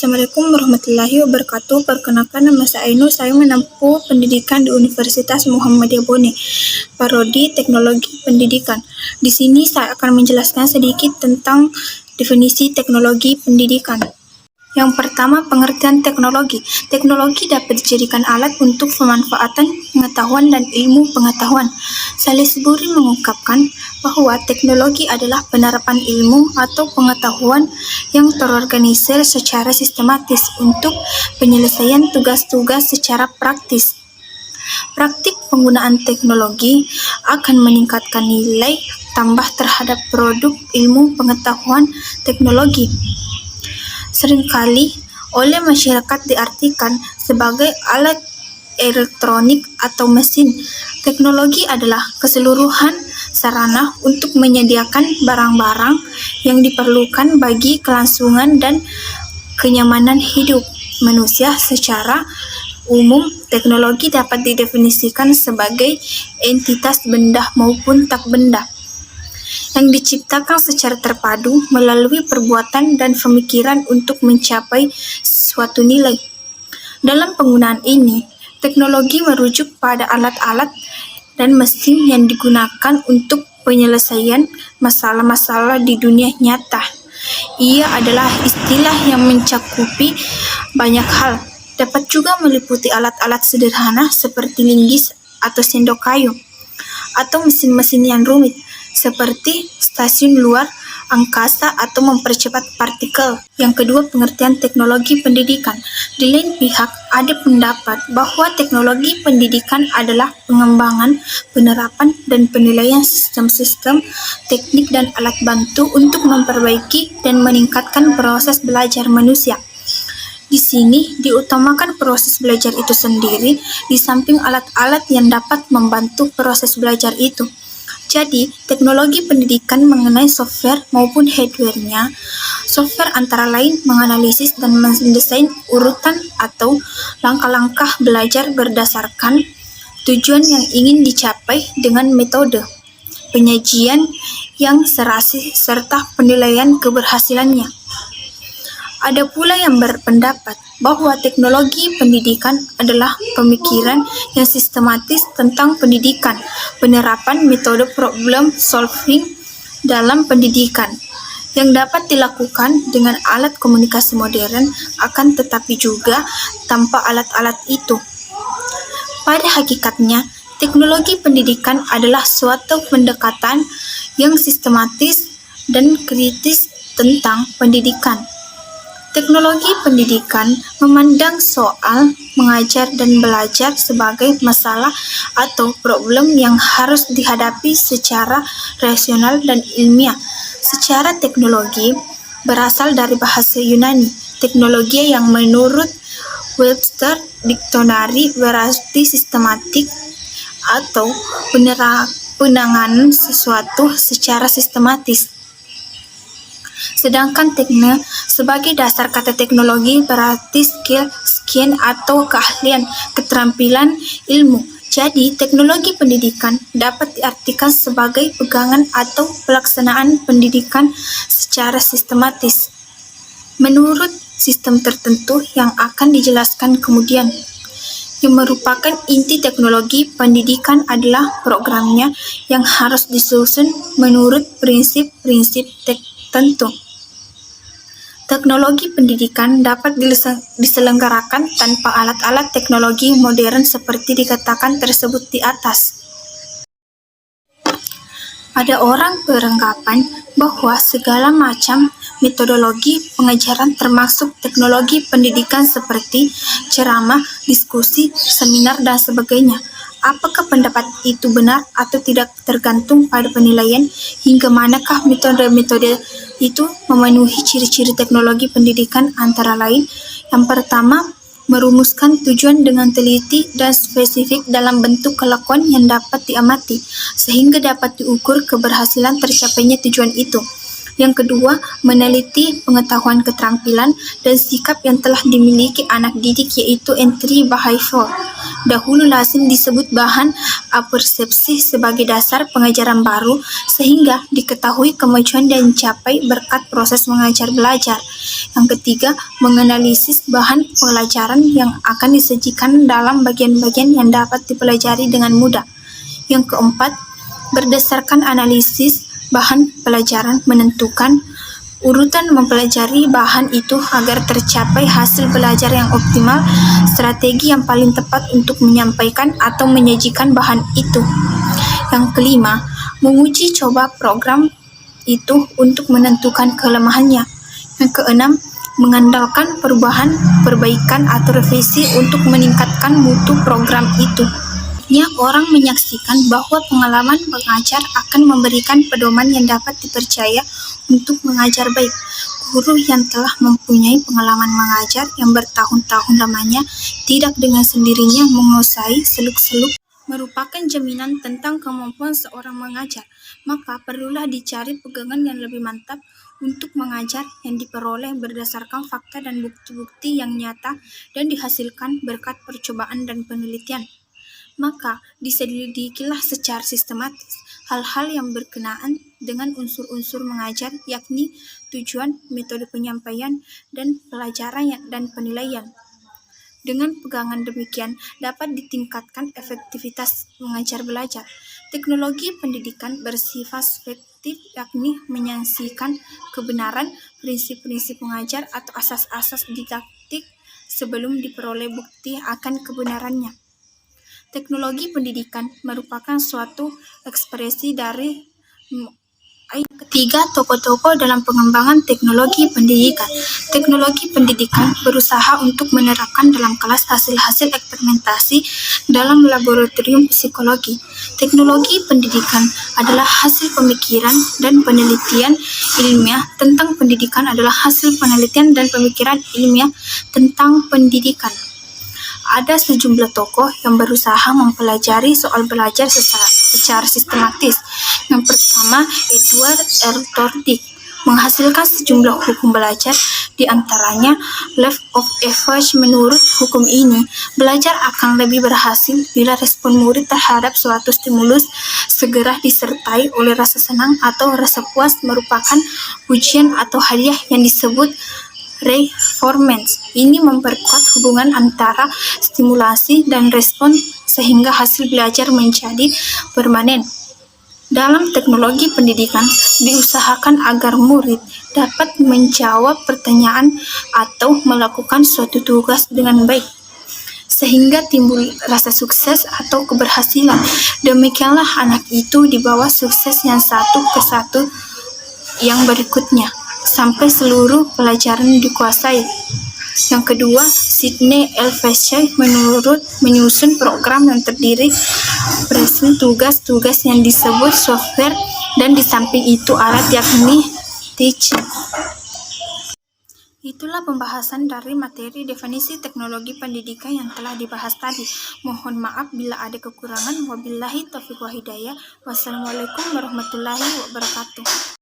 Assalamualaikum warahmatullahi wabarakatuh. Perkenalkan, nama saya Ainul. Saya menempuh pendidikan di Universitas Muhammadiyah Bone, Prodi Teknologi Pendidikan. Di sini saya akan menjelaskan sedikit tentang definisi teknologi pendidikan. Yang pertama, pengertian teknologi. Teknologi dapat dijadikan alat untuk pemanfaatan pengetahuan dan ilmu pengetahuan. Salisbury mengungkapkan bahwa teknologi adalah penerapan ilmu atau pengetahuan yang terorganisir secara sistematis untuk penyelesaian tugas-tugas secara praktis. Praktik penggunaan teknologi akan meningkatkan nilai tambah terhadap produk ilmu pengetahuan teknologi. Seringkali oleh masyarakat diartikan sebagai alat elektronik atau mesin. Teknologi adalah keseluruhan sarana untuk menyediakan barang-barang yang diperlukan bagi kelangsungan dan kenyamanan hidup manusia. Secara umum, teknologi dapat didefinisikan sebagai entitas benda maupun tak benda yang diciptakan secara terpadu melalui perbuatan dan pemikiran untuk mencapai suatu nilai. Dalam penggunaan ini, teknologi merujuk pada alat-alat dan mesin yang digunakan untuk penyelesaian masalah-masalah di dunia nyata. Ia adalah istilah yang mencakupi banyak hal. Dapat juga meliputi alat-alat sederhana seperti linggis atau sendok kayu, atau mesin-mesin yang rumit seperti stasiun luar angkasa atau mempercepat partikel. Yang kedua, pengertian teknologi pendidikan. Di lain pihak, ada pendapat bahwa teknologi pendidikan adalah pengembangan, penerapan, dan penilaian sistem-sistem teknik dan alat bantu untuk memperbaiki dan meningkatkan proses belajar manusia. Di sini diutamakan proses belajar itu sendiri, di samping alat-alat yang dapat membantu proses belajar itu. Jadi, teknologi pendidikan mengenai software maupun hardware-nya. Software antara lain menganalisis dan mendesain urutan atau langkah-langkah belajar berdasarkan tujuan yang ingin dicapai dengan metode penyajian yang serasi serta penilaian keberhasilannya. Ada pula yang berpendapat bahwa teknologi pendidikan adalah pemikiran yang sistematis tentang pendidikan, penerapan metode problem solving dalam pendidikan yang dapat dilakukan dengan alat komunikasi modern, akan tetapi juga tanpa alat-alat itu. Pada hakikatnya, teknologi pendidikan adalah suatu pendekatan yang sistematis dan kritis tentang pendidikan. Teknologi pendidikan memandang soal mengajar dan belajar sebagai masalah atau problem yang harus dihadapi secara rasional dan ilmiah. Secara teknologi berasal dari bahasa Yunani, teknologi yang menurut Webster Dictionary berarti sistematik atau penanganan sesuatu secara sistematis. Sedangkan teknik sebagai dasar kata teknologi berarti skill, atau keahlian, keterampilan, ilmu. Jadi, teknologi pendidikan dapat diartikan sebagai pegangan atau pelaksanaan pendidikan secara sistematis menurut sistem tertentu yang akan dijelaskan kemudian. Yang merupakan inti teknologi pendidikan adalah programnya yang harus disusun menurut prinsip-prinsip tertentu. Teknologi pendidikan dapat diselenggarakan tanpa alat-alat teknologi modern seperti dikatakan tersebut di atas. Ada orang beranggapan bahwa segala macam metodologi pengajaran termasuk teknologi pendidikan seperti ceramah, diskusi, seminar, dan sebagainya. Apakah pendapat itu benar atau tidak tergantung pada penilaian hingga manakah metode-metode itu memenuhi ciri-ciri teknologi pendidikan, antara lain. Yang pertama, merumuskan tujuan dengan teliti dan spesifik dalam bentuk kelakuan yang dapat diamati, sehingga dapat diukur keberhasilan tercapainya tujuan itu. Yang kedua, meneliti pengetahuan keterampilan dan sikap yang telah dimiliki anak didik, yaitu entry behavior. Dahulu lazim disebut bahan apersepsi sebagai dasar pengajaran baru, sehingga diketahui kemajuan dan dicapai berkat proses mengajar belajar. Yang ketiga, menganalisis bahan pelajaran yang akan disajikan dalam bagian-bagian yang dapat dipelajari dengan mudah. Yang keempat, berdasarkan analisis bahan pelajaran menentukan urutan mempelajari bahan itu agar tercapai hasil belajar yang optimal, strategi yang paling tepat untuk menyampaikan atau menyajikan bahan itu. Yang kelima, menguji coba program itu untuk menentukan kelemahannya. Yang keenam, mengandalkan perubahan, perbaikan, atau revisi untuk meningkatkan mutu program itu. Orang menyaksikan bahwa pengalaman mengajar akan memberikan pedoman yang dapat dipercaya untuk mengajar baik. Guru yang telah mempunyai pengalaman mengajar yang bertahun-tahun lamanya tidak dengan sendirinya menguasai seluk-seluk merupakan jaminan tentang kemampuan seorang mengajar. Maka perlulah dicari pegangan yang lebih mantap untuk mengajar yang diperoleh berdasarkan fakta dan bukti-bukti yang nyata dan dihasilkan berkat percobaan dan penelitian. Maka diselidikilah secara sistematis hal-hal yang berkenaan dengan unsur-unsur mengajar, yakni tujuan, metode penyampaian, dan pelajaran dan penilaian. Dengan pegangan demikian dapat ditingkatkan efektivitas mengajar belajar. Teknologi pendidikan bersifat subjektif, yakni menyaksikan kebenaran prinsip-prinsip mengajar atau asas-asas didaktik sebelum diperoleh bukti akan kebenarannya. Teknologi pendidikan merupakan suatu ekspresi dari ketiga tokoh-tokoh dalam pengembangan teknologi pendidikan. Teknologi pendidikan berusaha untuk menerapkan dalam kelas hasil-hasil eksperimentasi dalam laboratorium psikologi. Teknologi pendidikan adalah hasil pemikiran dan penelitian ilmiah tentang pendidikan adalah hasil penelitian dan pemikiran ilmiah tentang pendidikan. Ada sejumlah tokoh yang berusaha mempelajari soal belajar secara sistematis. Yang pertama, Edward R. Thorndike menghasilkan sejumlah hukum belajar, di antaranya Law of Effect. Menurut hukum ini, belajar akan lebih berhasil bila respon murid terhadap suatu stimulus segera disertai oleh rasa senang atau rasa puas merupakan pujian atau hadiah yang disebut reinforcement. Ini memperkuat hubungan antara stimulasi dan respon sehingga hasil belajar menjadi permanen. Dalam teknologi pendidikan, diusahakan agar murid dapat menjawab pertanyaan atau melakukan suatu tugas dengan baik, sehingga timbul rasa sukses atau keberhasilan. Demikianlah anak itu dibawa sukses yang satu ke satu yang berikutnya, sampai seluruh pelajaran dikuasai. Yang kedua, Sidney L. Fisher menyusun program yang terdiri present tugas-tugas yang disebut software, dan di samping itu alat, yakni teaching. Itulah pembahasan dari materi definisi teknologi pendidikan yang telah dibahas tadi. Mohon maaf bila ada kekurangan. Wabillahi taufiq wa hidayah. Wassalamualaikum warahmatullahi wabarakatuh.